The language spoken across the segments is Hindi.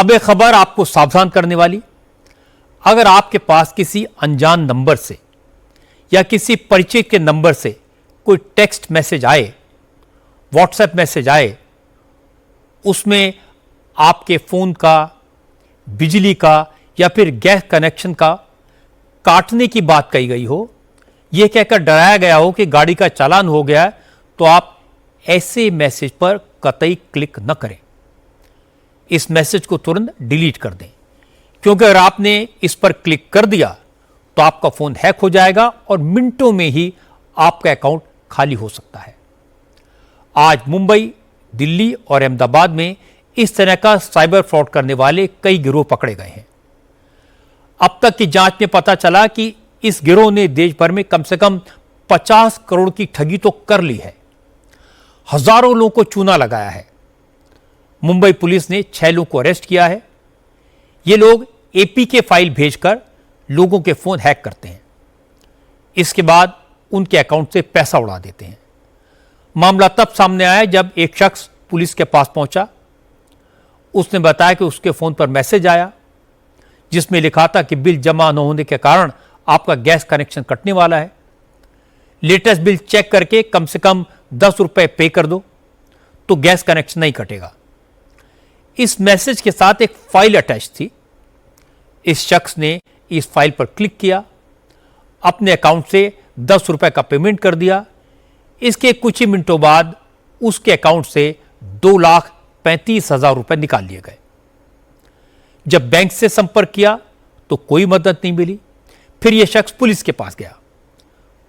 अब एक खबर आपको सावधान करने वाली। अगर आपके पास किसी अनजान नंबर से या किसी परिचित के नंबर से कोई टेक्स्ट मैसेज आए, व्हाट्सएप मैसेज आए, उसमें आपके फोन का, बिजली का या फिर गैस कनेक्शन का काटने की बात कही गई हो, यह कहकर डराया गया हो कि गाड़ी का चालान हो गया है, तो आप ऐसे मैसेज पर कतई क्लिक न करें। इस मैसेज को तुरंत डिलीट कर दें, क्योंकि अगर आपने इस पर क्लिक कर दिया तो आपका फोन हैक हो जाएगा और मिनटों में ही आपका अकाउंट खाली हो सकता है। आज मुंबई, दिल्ली और अहमदाबाद में इस तरह का साइबर फ्रॉड करने वाले कई गिरोह पकड़े गए हैं। अब तक की जांच में पता चला कि इस गिरोह ने देश भर में कम से कम 50 करोड़ की ठगी तो कर ली है, हजारों लोगों को चूना लगाया है। मुंबई पुलिस ने 6 लोगों को अरेस्ट किया है। ये लोग एपीके फाइल भेजकर लोगों के फोन हैक करते हैं, इसके बाद उनके अकाउंट से पैसा उड़ा देते हैं। मामला तब सामने आया जब एक शख्स पुलिस के पास पहुंचा। उसने बताया कि उसके फोन पर मैसेज आया जिसमें लिखा था कि बिल जमा न होने के कारण आपका गैस कनेक्शन कटने वाला है। लेटेस्ट बिल चेक करके कम से कम 10 रुपए पे कर दो तो गैस कनेक्शन नहीं कटेगा। इस मैसेज के साथ एक फाइल अटैच थी। इस शख्स ने इस फाइल पर क्लिक किया, अपने अकाउंट से 10 रुपए का पेमेंट कर दिया। इसके कुछ ही मिनटों बाद उसके अकाउंट से 2,35,000 रुपए निकाल लिए गए। जब बैंक से संपर्क किया तो कोई मदद नहीं मिली। फिर यह शख्स पुलिस के पास गया।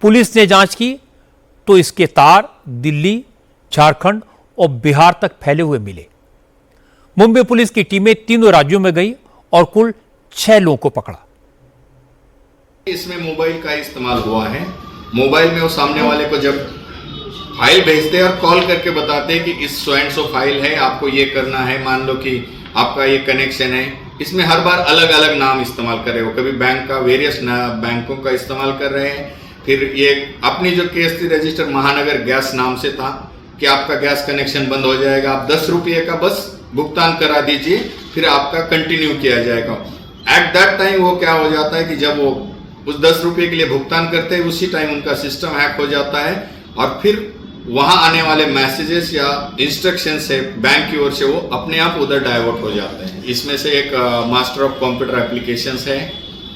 पुलिस ने जांच की तो इसके तार दिल्ली, झारखंड और बिहार तक फैले हुए मिले। मुंबई पुलिस की टीमें तीनों राज्यों में गई और कुल 6 लोगों को पकड़ा। इसमें मोबाइल का इस्तेमाल हुआ है। मोबाइल में वो सामने वाले को जब फाइल भेजते हैं और कॉल करके बताते हैं कि इस सो एंड सो फाइल है, आपको ये करना है, मान लो कि आपका ये कनेक्शन है। इसमें हर बार अलग अलग नाम इस्तेमाल कर रहे हो, कभी बैंक का वेरियस बैंकों का इस्तेमाल कर रहे हैं। फिर ये अपनी जो केस थी रजिस्टर महानगर गैस नाम से था कि आपका गैस कनेक्शन बंद हो जाएगा, आप 10 रुपये का बस भुगतान करा दीजिए, फिर आपका कंटिन्यू किया जाएगा। एट दैट टाइम वो क्या हो जाता है कि जब वो उस 10 रुपये के लिए भुगतान करते हैं उसी टाइम उनका सिस्टम हैक हो जाता है और फिर वहां आने वाले मैसेजेस या इंस्ट्रक्शन से बैंक की ओर से वो अपने आप उधर डाइवर्ट हो जाते हैं। इसमें से एक मास्टर ऑफ कंप्यूटर एप्लीकेशंस है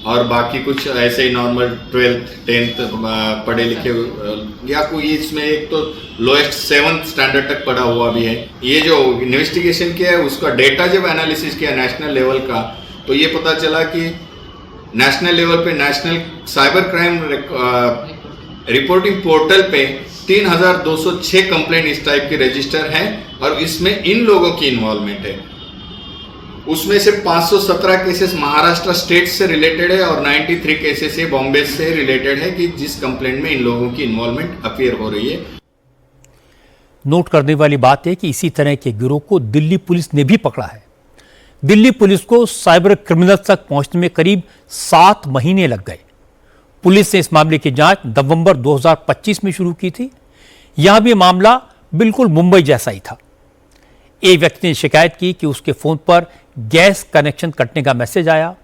और बाकी कुछ ऐसे ही नॉर्मल 12th 10th पढ़े लिखे या कोई इसमें एक तो लोएस्ट 7th स्टैंडर्ड तक पढ़ा हुआ भी है। ये जो इन्वेस्टिगेशन किया है उसका डेटा जब एनालिसिस किया नेशनल लेवल का तो ये पता चला कि नेशनल लेवल पे national cyber crime reporting portal पे 3,206 कंप्लेंट इस टाइप के रजिस्टर हैं और इसमें इन लोगों की इन्वॉल्वमेंट है। उसमें से 517 केसेस महाराष्ट्र स्टेट से रिलेटेड है और 93 केसेस से बॉम्बे से रिलेटेड है कि जिस कंप्लेंट में इन लोगों की इन्वॉल्वमेंट अपीयर हो रही है। नोट करने वाली बात है कि इसी तरह के गिरोह को दिल्ली पुलिस ने भी पकड़ा है। दिल्ली पुलिस को साइबर क्रिमिनल्स तक पहुंचने में करीब 7 महीने लग गए। पुलिस ने इस मामले की जांच नवंबर 2025 में शुरू की थी। यहां भी मामला बिल्कुल मुंबई जैसा ही था। एक व्यक्ति ने शिकायत की कि उसके फोन पर गैस कनेक्शन कटने का मैसेज आया।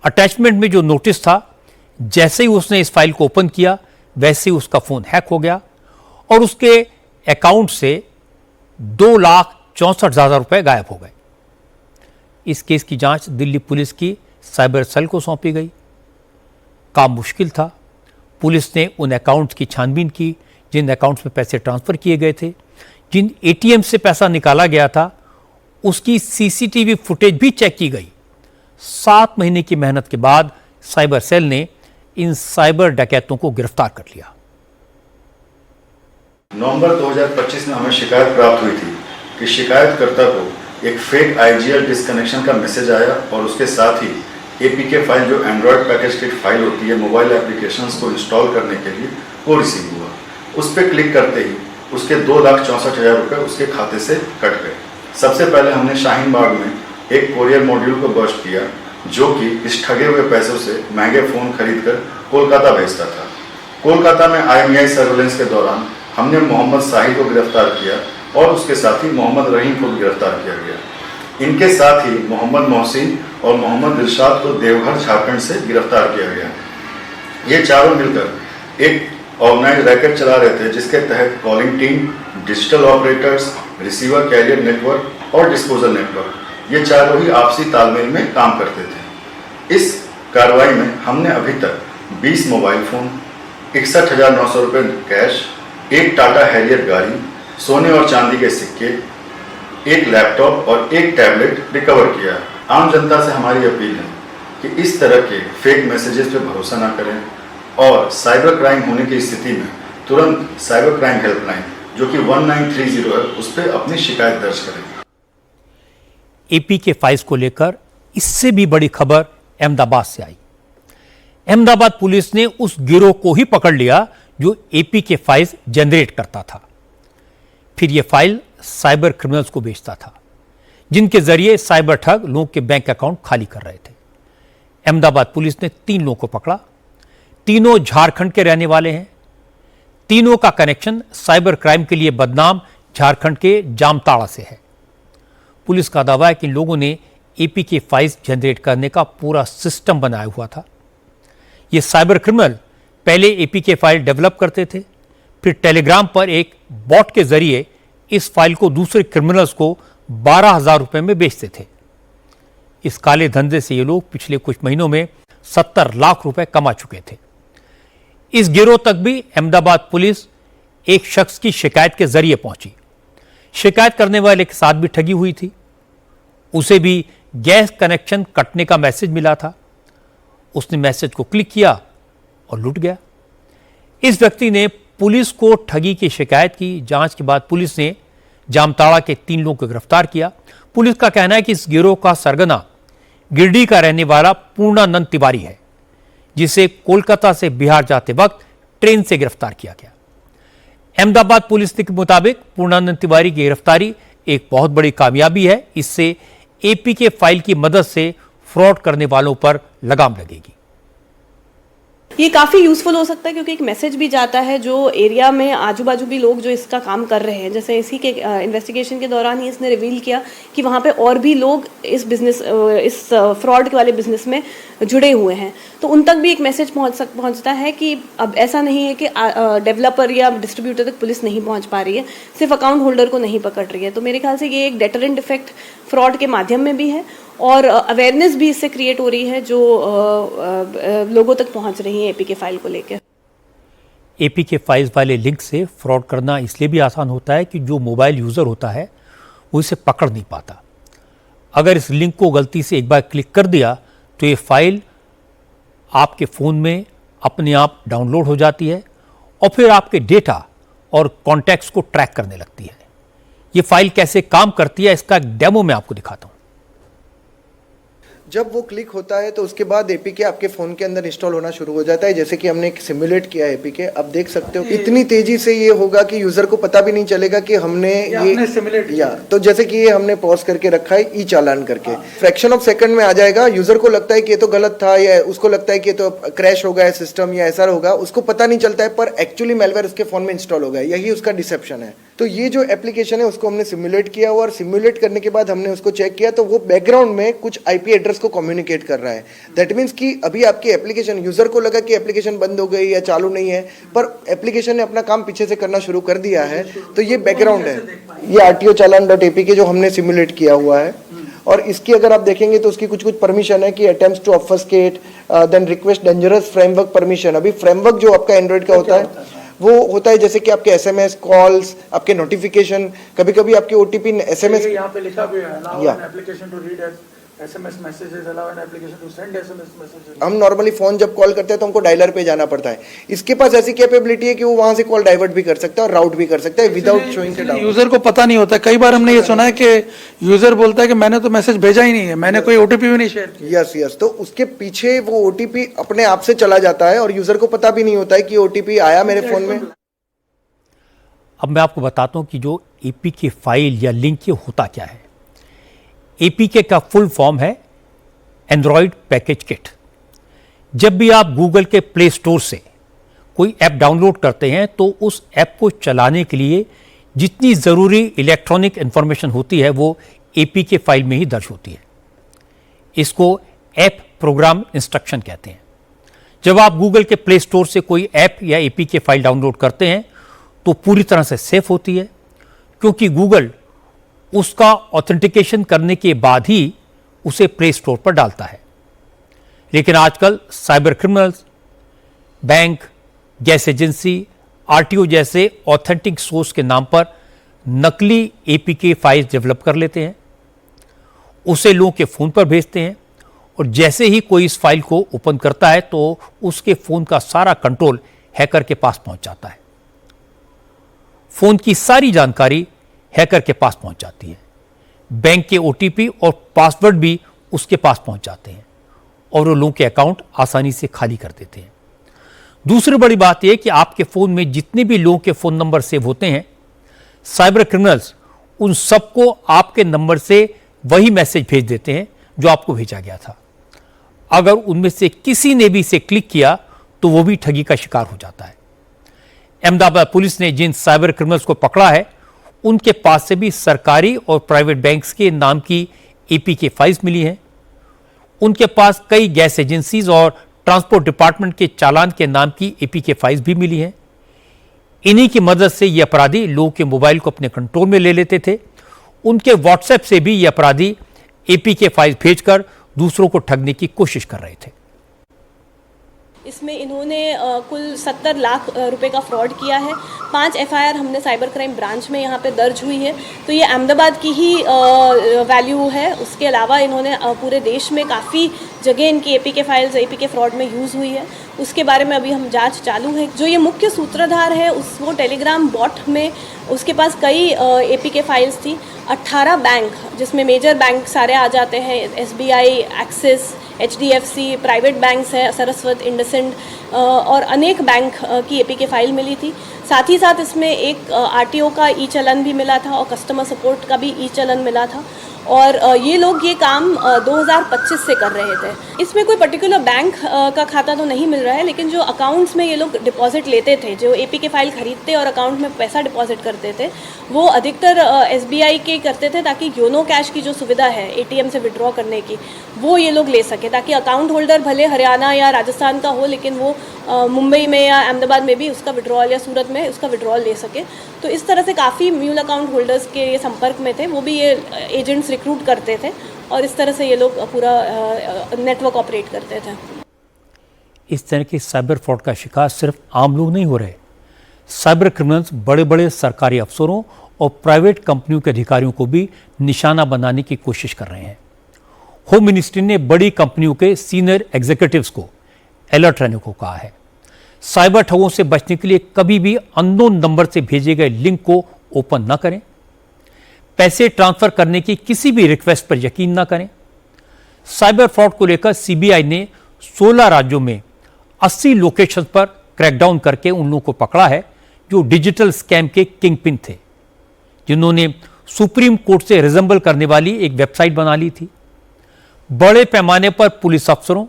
अटैचमेंट में जो नोटिस था, जैसे ही उसने इस फाइल को ओपन किया वैसे ही उसका फोन हैक हो गया और उसके अकाउंट से 2,64,000 रुपए गायब हो गए। इस केस की जांच दिल्ली पुलिस की साइबर सेल को सौंपी गई। काम मुश्किल था। पुलिस ने उन अकाउंट्स की छानबीन की जिन अकाउंट्स में पैसे ट्रांसफर किए गए थे, जिन एटीएम से पैसा निकाला गया था उसकी सीसीटीवी फुटेज भी चेक की गई। 7 महीने की मेहनत के बाद साइबर सेल ने इन साइबर डकैतों को गिरफ्तार कर लिया। नवंबर 2025 में हमें शिकायत प्राप्त हुई थी कि शिकायतकर्ता को एक फेक आईजीएल डिस्कनेक्शन का मैसेज आया और उसके साथ ही एपीके फाइल जो एंड्रॉयड पैकेज किट फाइल होती है मोबाइल एप्लीकेशंस को इंस्टॉल करने के लिए वो रिसीव हुआ। उस पर क्लिक करते ही उसके 2,64,000 रुपये उसके खाते से कट गए। सबसे पहले हमने शाहीन बाग में एक कोरियर मॉड्यूल को बर्स्ट किया जो कि इस ठगे हुए पैसों से महंगे फ़ोन खरीदकर कोलकाता भेजता था। कोलकाता में IMEI सर्वेलेंस के दौरान हमने मोहम्मद साहिल को गिरफ्तार किया और उसके साथ ही मोहम्मद रहीम को भी गिरफ्तार किया गया। इनके साथ ही मोहम्मद मोहसिन और मोहम्मद दिलशाद को देवघर झारखंड से गिरफ्तार किया गया। ये चारों मिलकर एक ऑर्गेनाइज रैकेट चला रहे थे, जिसके तहत calling team, digital operators, receiver carrier network और डिस्पोजल नेटवर्क, ये चारों ही आपसी तालमेल में काम करते थे। इस कार्रवाई में हमने अभी तक 20 मोबाइल फोन, 61,900 रुपये कैश, एक टाटा हैरियर गाड़ी, सोने और चांदी के सिक्के, एक लैपटॉप और एक टैबलेट रिकवर किया। आम जनता से हमारी अपील है कि इस तरह के फेक मैसेजेस पे भरोसा ना करें और साइबर क्राइम होने की स्थिति में तुरंत साइबर क्राइम हेल्पलाइन जो कि 1930 है उस पर अपनी शिकायत दर्ज करें। एपी के फाइल्स को लेकर इससे भी बड़ी खबर अहमदाबाद से आई। अहमदाबाद पुलिस ने उस गिरोह को ही पकड़ लिया जो एपी के फाइल्स जनरेट करता था, फिर यह फाइल साइबर क्रिमिनल्स को बेचता था, जिनके जरिए साइबर ठग लोगों के बैंक अकाउंट खाली कर रहे थे। अहमदाबाद पुलिस ने 3 लोगों को पकड़ा। तीनों झारखंड के रहने वाले हैं। तीनों का कनेक्शन साइबर क्राइम के लिए बदनाम झारखंड के जामताड़ा से है। पुलिस का दावा है कि इन लोगों ने एपी के फाइल्स जनरेट करने का पूरा सिस्टम बनाया हुआ था। ये साइबर क्रिमिनल पहले एपी के फाइल डेवलप करते थे, फिर टेलीग्राम पर एक बॉट के जरिए इस फाइल को दूसरे क्रिमिनल्स को 12,000 रुपए में बेचते थे। इस काले धंधे से ये लोग पिछले कुछ महीनों में 70 लाख रुपए कमा चुके थे। इस गिरोह तक भी अहमदाबाद पुलिस एक शख्स की शिकायत के जरिए पहुंची। शिकायत करने वाले के साथ भी ठगी हुई थी। उसे भी गैस कनेक्शन कटने का मैसेज मिला था। उसने मैसेज को क्लिक किया और लूट गया। इस व्यक्ति ने पुलिस को ठगी की शिकायत की। जांच के बाद पुलिस ने जामताड़ा के 3 लोगों को गिरफ्तार किया। पुलिस का कहना है कि इस गिरोह का सरगना गिरडी का रहने वाला पूर्णानंद तिवारी है, जिसे कोलकाता से बिहार जाते वक्त ट्रेन से गिरफ्तार किया गया। अहमदाबाद पुलिस के मुताबिक पूर्णानंद तिवारी की गिरफ्तारी एक बहुत बड़ी कामयाबी है। इससे एपी के फाइल की मदद से फ्रॉड करने वालों पर लगाम लगेगी। ये काफ़ी यूज़फुल हो सकता है क्योंकि एक मैसेज भी जाता है जो एरिया में आजू बाजू भी लोग जो इसका काम कर रहे हैं। जैसे इसी के इन्वेस्टिगेशन के दौरान ही इसने रिवील किया कि वहाँ पे और भी लोग इस फ्रॉड वाले बिजनेस में जुड़े हुए हैं, तो उन तक भी एक मैसेज पहुँचता है कि अब ऐसा नहीं है कि डेवलपर या डिस्ट्रीब्यूटर तक पुलिस नहीं पहुँच पा रही है, सिर्फ अकाउंट होल्डर को नहीं पकड़ रही है। तो मेरे ख्याल से ये एक डेटरेंट इफेक्ट फ्रॉड के माध्यम में भी है और अवेयरनेस भी इससे क्रिएट हो रही है जो लोगों तक पहुंच रही है एपी के फाइल को लेकर। एपी के फाइल्स वाले लिंक से फ्रॉड करना इसलिए भी आसान होता है कि जो मोबाइल यूज़र होता है वो इसे पकड़ नहीं पाता। अगर इस लिंक को गलती से एक बार क्लिक कर दिया तो ये फाइल आपके फ़ोन में अपने आप डाउनलोड हो जाती है और फिर आपके डेटा और कॉन्टैक्ट्स को ट्रैक करने लगती है। ये फाइल कैसे काम करती है इसका एक डेमो मैं आपको दिखाता हूँ। जब वो क्लिक होता है तो उसके बाद एपीके आपके फ़ोन के अंदर इंस्टॉल होना शुरू हो जाता है। जैसे कि हमने एक सिमुलेट किया है एपीके, आप देख सकते हो इतनी तेजी से ये होगा कि यूज़र को पता भी नहीं चलेगा कि हमने ये सिमुलेट किया। तो जैसे कि ये हमने पॉज करके रखा है ई चालान करके, फ्रैक्शन ऑफ सेकंड में आ जाएगा। यूज़र को लगता है कि ये तो गलत था या उसको लगता है कि ये तो क्रैश हो गया है सिस्टम या ऐसा होगा, उसको पता नहीं चलता है, पर एक्चुअली मेलवेयर उसके फ़ोन में इंस्टॉल हो गया। यही उसका डिसेप्शन है। तो ये जो एप्लीकेशन है उसको हमने सिमुलेट किया और सिमुलेट करने के बाद हमने उसको चेक किया तो वो बैकग्राउंड में कुछ आईपी एड्रेस को कम्युनिकेट कर रहा है। दैट मीन्स कि अभी आपकी एप्लीकेशन, यूजर को लगा कि एप्लीकेशन बंद हो गई या चालू नहीं है, पर एप्लीकेशन ने अपना काम पीछे से करना शुरू कर दिया है। तो ये बैकग्राउंड है, ये RTO चालान.apk जो हमने सिमुलेट किया हुआ है। और इसकी अगर आप देखेंगे तो उसकी कुछ परमिशन है कि attempts to obfuscate, then request dangerous framework permission. अभी फ्रेमवर्क जो आपका एंड्रॉइड का होता है वो होता है जैसे कि आपके SMS कॉल्स, आपके नोटिफिकेशन, कभी कभी आपके OTP SMS यहाँ पे लिखा भी है allow an application to read SMS messages, allow an application to send SMS messages। हम नॉर्मली फोन जब कॉल करते हैं तो हमको डायलर पे जाना पड़ता है। इसके पास ऐसी कैपेबिलिटी है कि वो वहां से कॉल डाइवर्ट भी कर सकता है और राउट भी कर सकता है विदाउट शोइंग द यूजर को पता नहीं होता। कई बार हमने ये सुना है कि यूजर बोलता है कि मैंने तो मैसेज भेजा ही नहीं है, मैंने कोई OTP भी नहीं शेयर किया। यस, तो उसके पीछे वो OTP अपने आप से चला जाता है और यूजर को पता भी नहीं होता है कि OTP आया मेरे फोन में। अब मैं आपको बताता हूं कि जो APK फाइल या लिंक ये होता क्या है। APK का फुल फॉर्म है एंड्रॉयड पैकेज किट। जब भी आप गूगल के प्ले स्टोर से कोई ऐप डाउनलोड करते हैं तो उस ऐप को चलाने के लिए जितनी ज़रूरी इलेक्ट्रॉनिक इंफॉर्मेशन होती है वो एपीके फाइल में ही दर्ज होती है। इसको ऐप प्रोग्राम इंस्ट्रक्शन कहते हैं। जब आप गूगल के प्ले स्टोर से कोई ऐप या एपीके फाइल डाउनलोड करते हैं तो पूरी तरह से सेफ होती है, क्योंकि गूगल उसका ऑथेंटिकेशन करने के बाद ही उसे प्ले स्टोर पर डालता है। लेकिन आजकल cyber criminals bank, gas agency, RTO जैसे ऑथेंटिक सोर्स के नाम पर नकली एपीके फाइल डेवलप कर लेते हैं, उसे लोगों के फोन पर भेजते हैं और जैसे ही कोई इस फाइल को ओपन करता है तो उसके फोन का सारा कंट्रोल हैकर के पास पहुंच जाता है। फोन की सारी जानकारी हैकर के पास पहुंच जाती है। बैंक के ओटीपी और पासवर्ड भी उसके पास पहुंच जाते हैं और वो लोगों के अकाउंट आसानी से खाली कर देते हैं। दूसरी बड़ी बात यह कि आपके फोन में जितने भी लोगों के फोन नंबर सेव होते हैं, साइबर क्रिमिनल्स उन सबको आपके नंबर से वही मैसेज भेज देते हैं जो आपको भेजा गया था। अगर उनमें से किसी ने भी इसे क्लिक किया तो वो भी ठगी का शिकार हो जाता है। अहमदाबाद पुलिस ने जिन साइबर क्रिमिनल्स को पकड़ा है उनके पास से भी सरकारी और प्राइवेट बैंक्स के नाम की एपीके फाइल्स मिली हैं। उनके पास कई गैस एजेंसीज और ट्रांसपोर्ट डिपार्टमेंट के चालान के नाम की एपीके फाइल्स भी मिली हैं। इन्हीं की मदद से ये अपराधी लोगों के मोबाइल को अपने कंट्रोल में ले लेते थे। उनके व्हाट्सएप से भी ये अपराधी एपीके फाइल्स भेजकर दूसरों को ठगने की कोशिश कर रहे थे। इसमें इन्होंने कुल 70 लाख रुपए का फ्रॉड किया है। 5 एफआईआर हमने साइबर क्राइम ब्रांच में यहाँ पे दर्ज हुई है। तो ये अहमदाबाद की ही वैल्यू है। उसके अलावा इन्होंने पूरे देश में काफ़ी जगह इनकी एपीके फाइल्स एपीके फ्रॉड में यूज़ हुई है। उसके बारे में अभी हम जांच चालू है। जो ये मुख्य सूत्रधार है वो टेलीग्राम बॉट में उसके पास कई एपीके फाइल्स थी। 18 बैंक, जिसमें मेजर बैंक सारे आ जाते हैं, SBI, axis, HDFC, private banks हैं, सरस्वत, इंडसेंड और अनेक बैंक की एपीके फाइल मिली थी। साथ ही साथ इसमें एक आरटीओ का ई चलन भी मिला था और कस्टमर सपोर्ट का भी ई चलन मिला था। और ये लोग ये काम 2025 से कर रहे थे। इसमें कोई पर्टिकुलर बैंक का खाता तो नहीं मिल रहा है, लेकिन जो अकाउंट्स में ये लोग डिपॉजिट लेते थे, जो एपीके फाइल खरीदते और अकाउंट में पैसा डिपॉजिट करते थे, वो अधिकतर एसबीआई के करते थे, ताकि योनो कैश की जो सुविधा है एटीएम से विड्रॉ करने की, वो ये लोग ले सके, ताकि अकाउंट होल्डर भले हरियाणा या राजस्थान का हो, लेकिन वो मुंबई में या अहमदाबाद में भी उसका विड्रॉल या सूरत में उसका विड्रॉल ले सके। तो इस तरह से काफ़ी म्यूल अकाउंट होल्डर्स के ये संपर्क में थे। वो भी ये एजेंट्स रिक्रूट करते थे और इस तरह से ये लोग पूरा नेटवर्क ऑपरेट करते थे। इस तरह के साइबर फ्रॉड का शिकार सिर्फ आम लोग नहीं हो रहे। साइबर क्रिमिनल्स बड़े बड़े सरकारी अफसरों और प्राइवेट कंपनियों के अधिकारियों को भी निशाना बनाने की कोशिश कर रहे हैं। होम मिनिस्ट्री ने बड़ी कंपनियों के सीनियर एग्जीक्यूटिव्स को अलर्ट रहने को कहा है। साइबर ठगों से बचने के लिए कभी भी अननोन नंबर से भेजे गए लिंक को ओपन न करें। पैसे ट्रांसफर करने की किसी भी रिक्वेस्ट पर यकीन न करें। साइबर फ्रॉड को लेकर सीबीआई ने 16 राज्यों में 80 लोकेशन पर क्रैकडाउन करके उन लोगों को पकड़ा है जो डिजिटल स्कैम के किंग पिन थे, जिन्होंने सुप्रीम कोर्ट से रिजेंबल करने वाली एक वेबसाइट बना ली थी। बड़े पैमाने पर पुलिस अफसरों,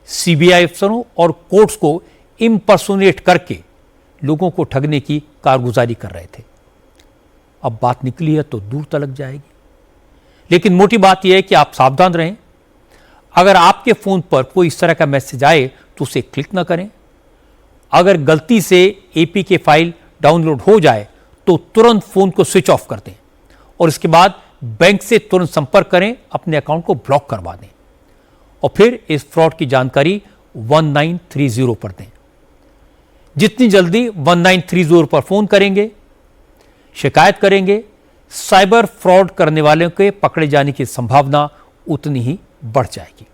सीबीआई अफसरों और कोर्ट्स को इम्पर्सोनेट करके लोगों को ठगने की कारगुजारी कर रहे थे। अब बात निकली है तो दूर तलक जाएगी। लेकिन मोटी बात यह है कि आप सावधान रहें। अगर आपके फोन पर कोई इस तरह का मैसेज आए तो उसे क्लिक ना करें। अगर गलती से एपीके फाइल डाउनलोड हो जाए तो तुरंत फोन को स्विच ऑफ कर दें और इसके बाद बैंक से तुरंत संपर्क करें, अपने अकाउंट को ब्लॉक करवा दें और फिर इस फ्रॉड की जानकारी 1930 पर दें। जितनी जल्दी 1930 पर फोन करेंगे, शिकायत करेंगे, साइबर फ्रॉड करने वालों के पकड़े जाने की संभावना उतनी ही बढ़ जाएगी।